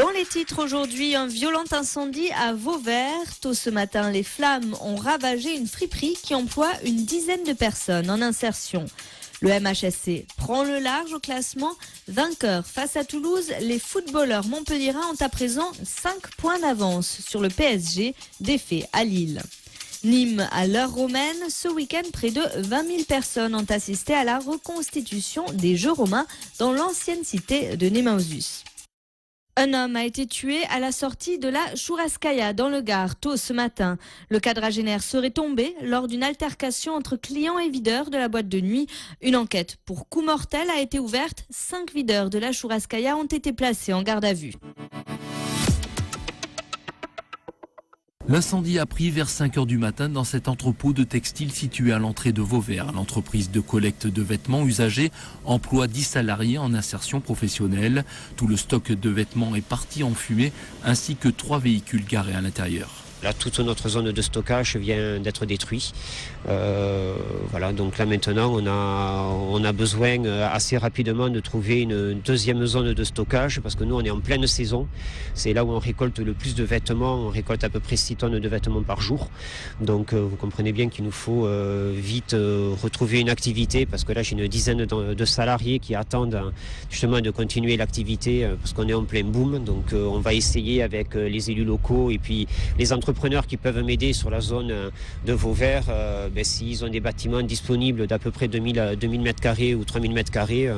Dans les titres aujourd'hui, un violent incendie à Vauvert. Tôt ce matin, les flammes ont ravagé une friperie qui emploie une dizaine de personnes en insertion. Le MHSC prend le large au classement. Vainqueur face à Toulouse, les footballeurs montpelliérains ont à présent 5 points d'avance sur le PSG, défait à Lille. Nîmes à l'heure romaine, ce week-end, près de 20 000 personnes ont assisté à la reconstitution des Jeux romains dans l'ancienne cité de Nemausus. Un homme a été tué à la sortie de la Chouraskaya dans le Gard tôt ce matin. Le quadragénaire serait tombé lors d'une altercation entre clients et videurs de la boîte de nuit. Une enquête pour coup mortel a été ouverte. 5 videurs de la Chouraskaya ont été placés en garde à vue. L'incendie a pris vers 5 h du matin dans cet entrepôt de textiles situé à l'entrée de Vauvert. L'entreprise de collecte de vêtements usagés emploie 10 salariés en insertion professionnelle. Tout le stock de vêtements est parti en fumée ainsi que 3 véhicules garés à l'intérieur. Là, toute notre zone de stockage vient d'être détruite. Voilà, donc là maintenant, on a besoin assez rapidement de trouver une deuxième zone de stockage parce que nous, on est en pleine saison. C'est là où on récolte le plus de vêtements. On récolte à peu près 6 tonnes de vêtements par jour. Donc, vous comprenez bien qu'il nous faut vite retrouver une activité parce que là, j'ai une dizaine de salariés qui attendent justement de continuer l'activité parce qu'on est en plein boom. Donc, on va essayer avec les élus locaux et puis les entrepreneurs qui peuvent m'aider sur la zone de Vauvert, s'ils ont des bâtiments disponibles d'à peu près 2000 m² ou 3000 m²,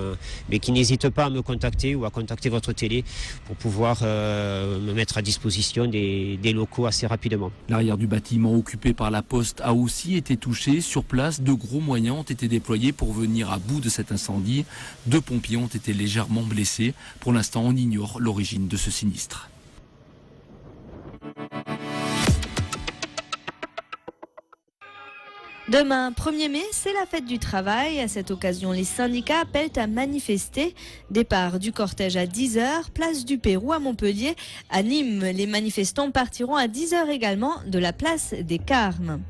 mais qui n'hésitent pas à me contacter ou à contacter votre télé pour pouvoir me mettre à disposition des locaux assez rapidement. L'arrière du bâtiment occupé par la Poste a aussi été touché. Sur place, de gros moyens ont été déployés pour venir à bout de cet incendie. 2 pompiers ont été légèrement blessés. Pour l'instant, on ignore l'origine de ce sinistre. Demain, 1er mai, c'est la fête du travail. À cette occasion, les syndicats appellent à manifester. Départ du cortège à 10 h, place du Pérou à Montpellier. À Nîmes, les manifestants partiront à 10 h également de la place des Carmes.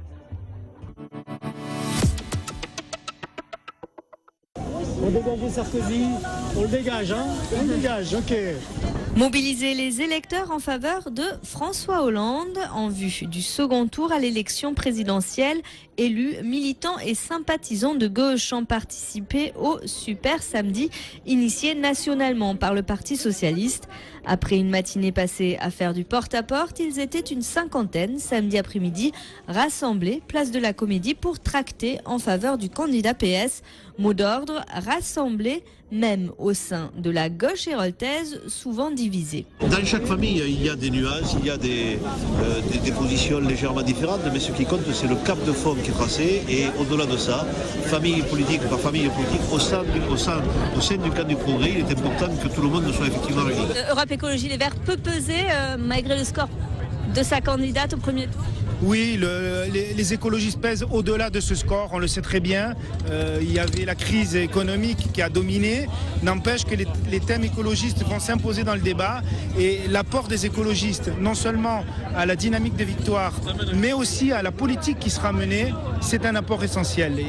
On dégage Sarkozy, on le dégage, hein? On le dégage, ok. Mobiliser les électeurs en faveur de François Hollande en vue du second tour à l'élection présidentielle. Élus, militants et sympathisants de gauche ont participé au Super Samedi, initié nationalement par le Parti socialiste. Après une matinée passée à faire du porte-à-porte, ils étaient une 50aine samedi après-midi, rassemblés place de la Comédie pour tracter en faveur du candidat PS. Mot d'ordre, rassembler, même au sein de la gauche héroltaise, souvent divisée. Dans chaque famille, il y a des nuances, il y a des positions légèrement différentes, mais ce qui compte, c'est le cap de fond qui est tracé. Et au-delà de ça, famille politique par famille politique, au sein du camp du progrès, il est important que tout le monde soit effectivement réuni. Europe Écologie Les Verts peut peser, malgré le score de sa candidate au premier tour. Oui, les écologistes pèsent au-delà de ce score, on le sait très bien. Il y avait la crise économique qui a dominé. N'empêche que les thèmes écologistes vont s'imposer dans le débat. Et l'apport des écologistes, non seulement à la dynamique de victoire, mais aussi à la politique qui sera menée, c'est un apport essentiel.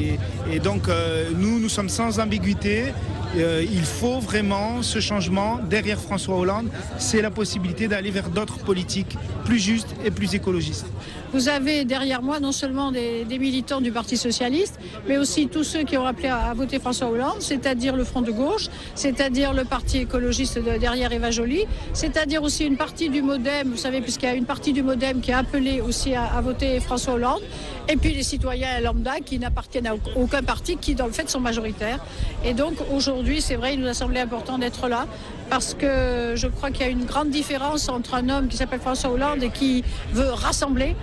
Et donc, nous sommes sans ambiguïté. Il faut vraiment ce changement derrière François Hollande. C'est la possibilité d'aller vers d'autres politiques plus justes et plus écologistes. Vous avez derrière moi non seulement des militants du Parti socialiste, mais aussi tous ceux qui ont appelé à voter François Hollande, c'est-à-dire le Front de gauche, c'est-à-dire le Parti écologiste derrière Eva Joly, c'est-à-dire aussi une partie du Modem, vous savez, puisqu'il y a une partie du Modem qui a appelé aussi à voter François Hollande, et puis les citoyens lambda qui n'appartiennent à aucun parti, qui dans le fait sont majoritaires. Et donc aujourd'hui, c'est vrai, il nous a semblé important d'être là, parce que je crois qu'il y a une grande différence entre un homme qui s'appelle François Hollande et qui veut rassembler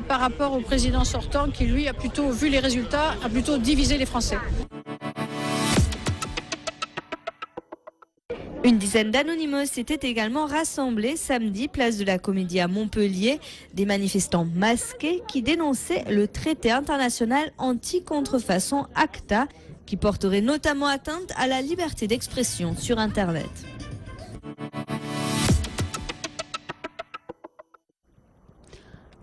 par rapport au président sortant qui, lui, a plutôt vu les résultats, a plutôt divisé les Français. Une dizaine d'anonymous s'étaient également rassemblés samedi, place de la Comédie à Montpellier. Des manifestants masqués qui dénonçaient le traité international anti-contrefaçon ACTA, qui porterait notamment atteinte à la liberté d'expression sur Internet.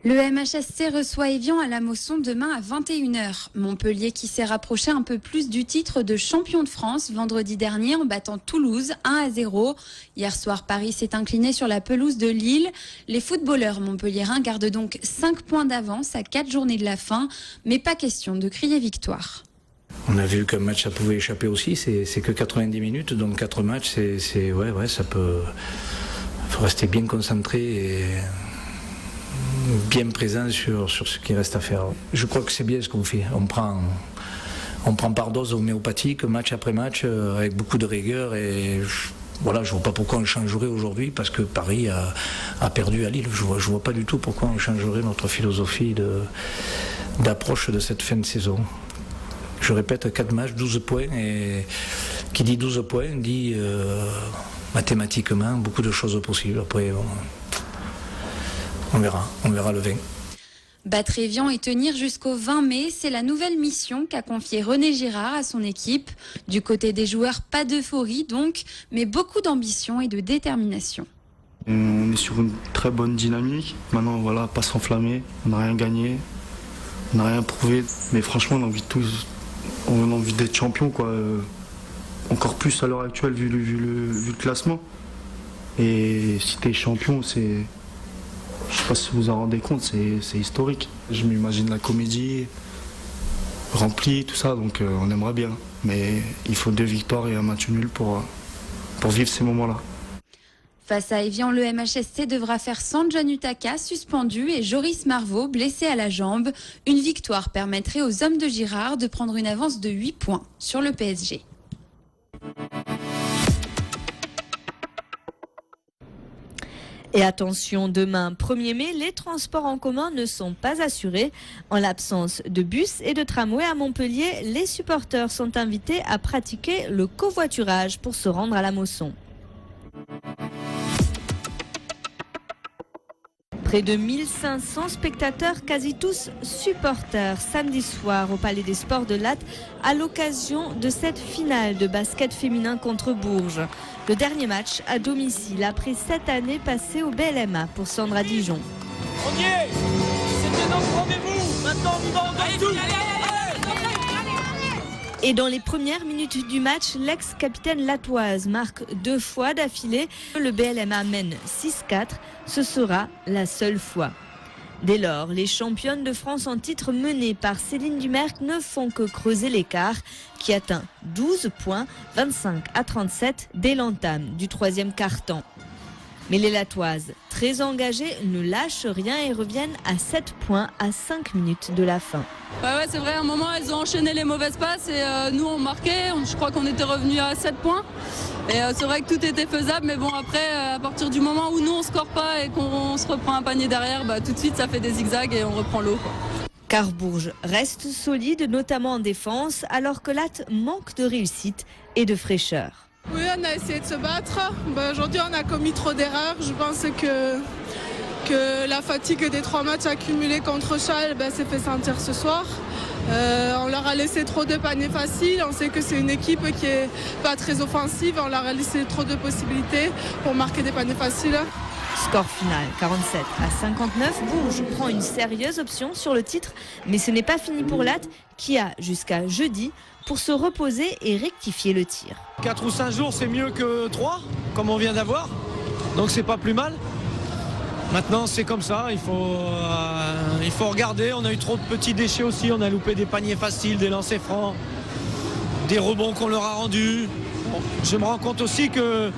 Le MHSC reçoit Évian à la Mosson demain à 21h. Montpellier qui s'est rapproché un peu plus du titre de champion de France vendredi dernier en battant Toulouse 1-0. Hier soir, Paris s'est incliné sur la pelouse de Lille. Les footballeurs montpelliérains gardent donc 5 points d'avance à 4 journées de la fin, mais pas question de crier victoire. On a vu qu'un match ça pouvait échapper aussi, c'est que 90 minutes, donc 4 matchs, ça peut. Faut rester bien concentré et bien présent sur ce qui reste à faire. Je crois que c'est bien ce qu'on fait. On prend par dose homéopathique, match après match, avec beaucoup de rigueur. Et voilà, je ne vois pas pourquoi on changerait aujourd'hui, parce que Paris a perdu à Lille. Je vois pas du tout pourquoi on changerait notre philosophie d'approche de cette fin de saison. Je répète, 4 matchs, 12 points. Et qui dit 12 points dit mathématiquement beaucoup de choses possibles. Après, on verra le 20. Battre Évian et tenir jusqu'au 20 mai, c'est la nouvelle mission qu'a confiée René Girard à son équipe. Du côté des joueurs, pas d'euphorie donc, mais beaucoup d'ambition et de détermination. On est sur une très bonne dynamique. Maintenant, voilà, pas s'enflammer. On n'a rien gagné, on n'a rien prouvé. Mais franchement, on a envie d'être champion, quoi. Encore plus à l'heure actuelle vu le classement. Et si t'es champion, c'est... Je sais pas si vous vous en rendez compte, c'est historique. Je m'imagine la comédie remplie, tout ça, donc on aimerait bien. Mais il faut 2 victoires et un match nul pour vivre ces moments-là. Face à Évian, le MHSC devra faire sans John Utaka, suspendu, et Joris Marvaux, blessé à la jambe. Une victoire permettrait aux hommes de Girard de prendre une avance de 8 points sur le PSG. Et attention, demain 1er mai, les transports en commun ne sont pas assurés. En l'absence de bus et de tramway à Montpellier, les supporters sont invités à pratiquer le covoiturage pour se rendre à la Mosson. Près de 1500 spectateurs, quasi tous supporters, samedi soir au Palais des Sports de Latte à l'occasion de cette finale de basket féminin contre Bourges. Le dernier match à domicile après 7 années passées au BLMA pour Sandra Dijon. On y est. C'était notre rendez-vous. Maintenant on y va, on donne tout. Et dans les premières minutes du match, l'ex-capitaine latoise marque 2 fois d'affilée. Le BLMA mène 6-4. Ce sera la seule fois. Dès lors, les championnes de France en titre menées par Céline Dumerc ne font que creuser l'écart qui atteint 12 points, 25-37 dès l'entame du 3e quart-temps. Mais les Latoises, très engagées, ne lâchent rien et reviennent à 7 points à 5 minutes de la fin. Ouais, c'est vrai, à un moment, elles ont enchaîné les mauvaises passes et nous, on marquait. Je crois qu'on était revenus à 7 points. Et c'est vrai que tout était faisable, mais bon, après, à partir du moment où nous, on ne score pas et qu'on se reprend un panier derrière, tout de suite, ça fait des zigzags et on reprend l'eau. Car Bourges reste solide, notamment en défense, alors que Latte manque de réussite et de fraîcheur. Oui, on a essayé de se battre. Aujourd'hui, on a commis trop d'erreurs. Je pense que la fatigue des 3 matchs accumulés contre Châles s'est fait sentir ce soir. On leur a laissé trop de paniers faciles. On sait que c'est une équipe qui est pas très offensive. On leur a laissé trop de possibilités pour marquer des paniers faciles. Score final 47-59. Bourges prend une sérieuse option sur le titre, mais ce n'est pas fini pour Latte qui a jusqu'à jeudi pour se reposer et rectifier le tir. 4 ou 5 jours, c'est mieux que 3, comme on vient d'avoir. Donc c'est pas plus mal. Maintenant, c'est comme ça, il faut regarder. On a eu trop de petits déchets aussi. On a loupé des paniers faciles, des lancers francs, des rebonds qu'on leur a rendus. Bon, je me rends compte aussi que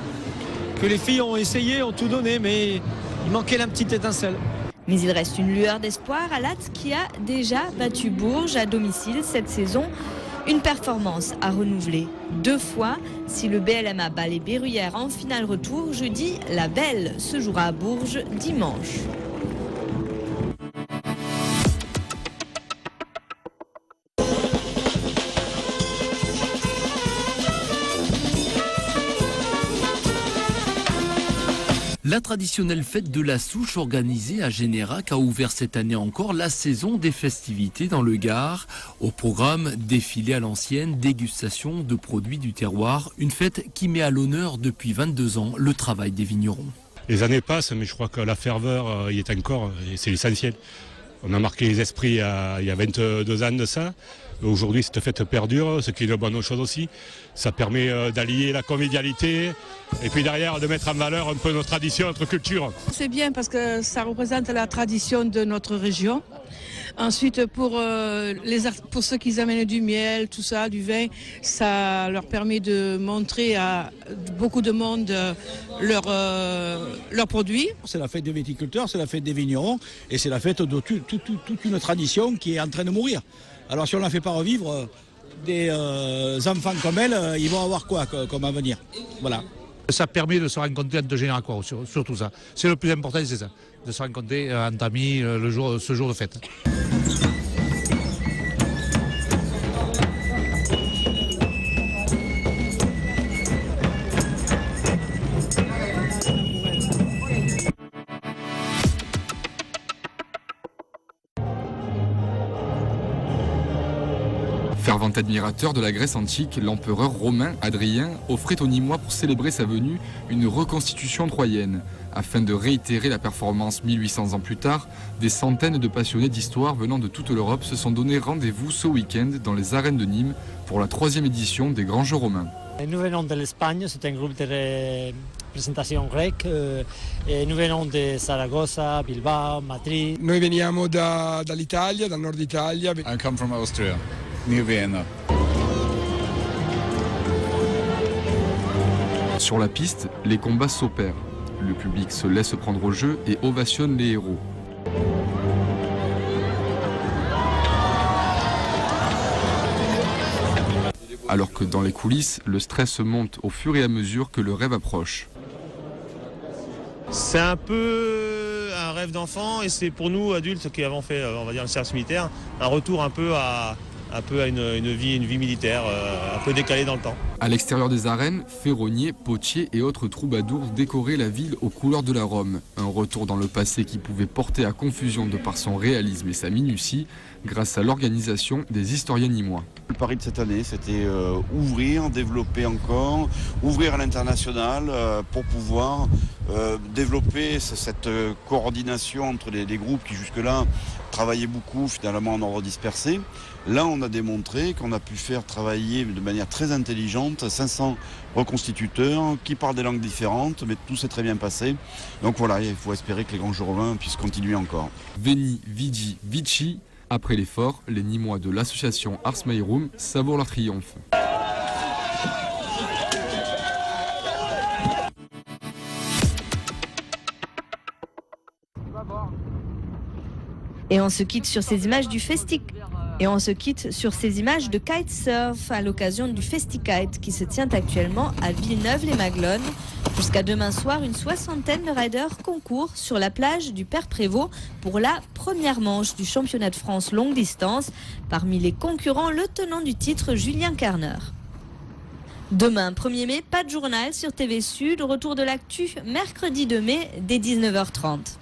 les filles ont essayé, ont tout donné, mais il manquait la petite étincelle. Mais il reste une lueur d'espoir à Latte qui a déjà battu Bourges à domicile cette saison. Une performance à renouveler 2 fois. Si le BLMA bat les Berruyères en finale retour jeudi, la belle se jouera à Bourges dimanche. La traditionnelle fête de la souche organisée à Générac a ouvert cette année encore la saison des festivités dans le Gard. Au programme, défilé à l'ancienne, dégustation de produits du terroir. Une fête qui met à l'honneur depuis 22 ans le travail des vignerons. Les années passent, mais je crois que la ferveur y est encore, et c'est l'essentiel. On a marqué les esprits il y a 22 ans de ça. Aujourd'hui, cette fête perdure, ce qui est une bonne chose aussi. Ça permet d'allier la convivialité et puis derrière de mettre en valeur un peu nos traditions, notre culture. C'est bien parce que ça représente la tradition de notre région. Ensuite, pour ceux qui amènent du miel, tout ça, du vin, ça leur permet de montrer à beaucoup de monde leurs produits. C'est la fête des viticulteurs, c'est la fête des vignerons et c'est la fête de toute une tradition qui est en train de mourir. Alors si on ne la fait pas revivre, des enfants comme elle, ils vont avoir quoi comme avenir? Voilà. Ça permet de se rencontrer entre générations, surtout ça. C'est le plus important, c'est ça, de se rencontrer entre amis ce jour de fête. Fervent admirateur de la Grèce antique, l'empereur romain Adrien offrait aux Nîmois pour célébrer sa venue une reconstitution troyenne. Afin de réitérer la performance 1800 ans plus tard, des centaines de passionnés d'histoire venant de toute l'Europe se sont donné rendez-vous ce week-end dans les arènes de Nîmes pour la 3e édition des Grands Jeux romains. Nous venons de l'Espagne, c'est un groupe de représentation grecque. Nous venons de Saragossa, Bilbao, Madrid. Noi veniamo dall'Italia, dal nord Italia. I come from Austria, near Vienna. Sur la piste, les combats s'opèrent. Le public se laisse prendre au jeu et ovationne les héros. Alors que dans les coulisses, le stress monte au fur et à mesure que le rêve approche. C'est un peu un rêve d'enfant et c'est pour nous adultes qui avons fait, on va dire, le service militaire, un retour un peu à une vie militaire, un peu décalée dans le temps. À l'extérieur des arènes, ferronniers, potiers et autres troubadours décoraient la ville aux couleurs de la Rome. Un retour dans le passé qui pouvait porter à confusion de par son réalisme et sa minutie, grâce à l'organisation des historiens nîmois. Le pari de cette année, c'était ouvrir, développer encore, ouvrir à l'international pour pouvoir développer cette coordination entre les groupes qui jusque-là travaillaient beaucoup finalement en ordre dispersé. Là, on a démontré qu'on a pu faire travailler de manière très intelligente 500 reconstituteurs qui parlent des langues différentes, mais tout s'est très bien passé. Donc voilà, il faut espérer que les Grands Jeux romains puissent continuer encore. Veni, Vidi, Vici. Après l'effort, les Nîmois de l'association Ars Mairum savourent leur triomphe. Et on se quitte sur ces images du de kitesurf à l'occasion du FestiKite qui se tient actuellement à Villeneuve-les-Maglones. Jusqu'à demain soir, une soixantaine de riders concourent sur la plage du Père Prévost pour la première manche du championnat de France longue distance. Parmi les concurrents, le tenant du titre, Julien Carner. Demain, 1er mai, pas de journal sur TV Sud. Retour de l'actu mercredi 2 mai dès 19h30.